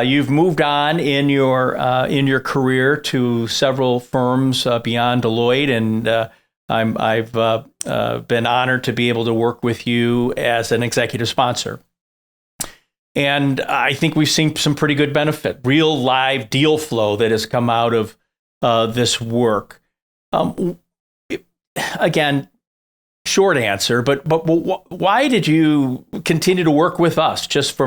You've moved on in your career to several firms beyond Deloitte, and I've been honored to be able to work with you as an executive sponsor. And I think we've seen some pretty good benefit, real live deal flow that has come out of this work. Again, short answer, but why did you continue to work with us? Just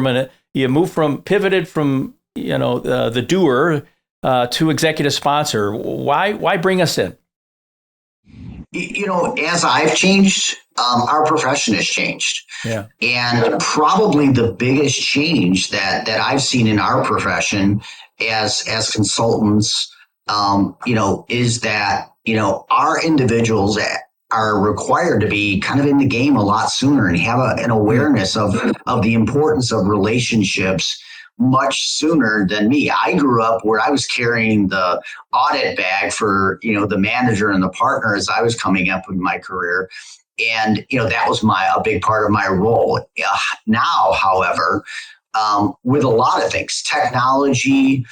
you pivoted from the doer to executive sponsor. Why bring us in? As I've changed, our profession has changed. Yeah. And probably the biggest change that I've seen in our profession as consultants, is that, our individuals are required to be kind of in the game a lot sooner and have an awareness of the importance of relationships much sooner than me. I grew up where I was carrying the audit bag for, the manager and the partner as I was coming up in my career. And, that was a big part of my role. Now, however, with a lot of things, technology,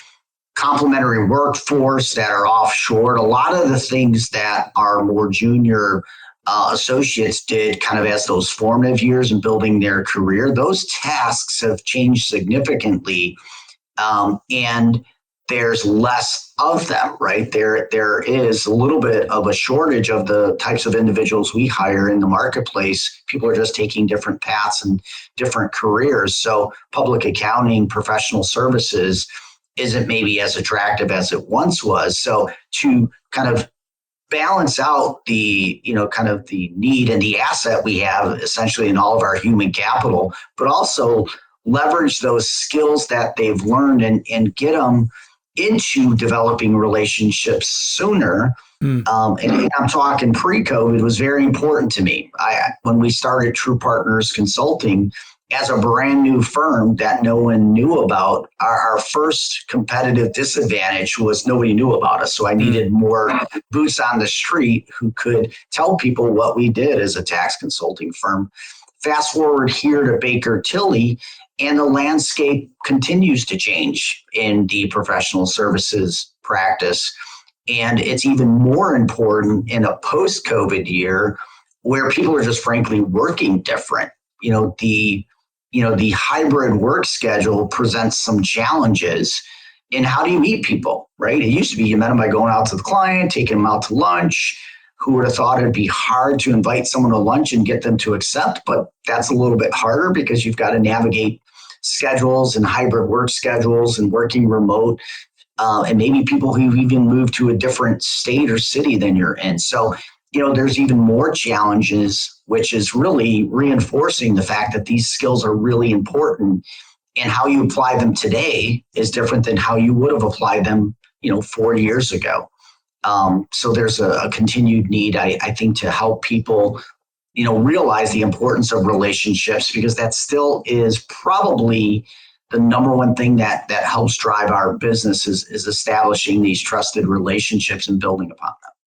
complementary workforce that are offshore, a lot of the things that our more junior associates did kind of as those formative years in building their career, those tasks have changed significantly. And there's less of them, right? There is a little bit of a shortage of the types of individuals we hire in the marketplace. People are just taking different paths and different careers. So public accounting, professional services isn't maybe as attractive as it once was. So to kind of balance out the, kind of the need and the asset we have essentially in all of our human capital, but also leverage those skills that they've learned and get them into developing relationships sooner. And I'm talking pre-COVID was very important to me. When we started True Partners Consulting as a brand new firm that no one knew about, our first competitive disadvantage was nobody knew about us. So I needed more boots on the street who could tell people what we did as a tax consulting firm. Fast forward here to Baker Tilly, and the landscape continues to change in the professional services practice. And it's even more important in a post-COVID year where people are just frankly working different. The hybrid work schedule presents some challenges in how do you meet people, right? It used to be you met them by going out to the client, taking them out to lunch. Who would have thought it'd be hard to invite someone to lunch and get them to accept? But that's a little bit harder because you've got to navigate schedules and hybrid work schedules and working remote, and maybe people who've even moved to a different state or city than you're in. So, there's even more challenges, which is really reinforcing the fact that these skills are really important, and how you apply them today is different than how you would have applied them, 4 years ago. So there's a continued need, I think, to help people, realize the importance of relationships, because that still is probably the number one thing that helps drive our business is establishing these trusted relationships and building upon them.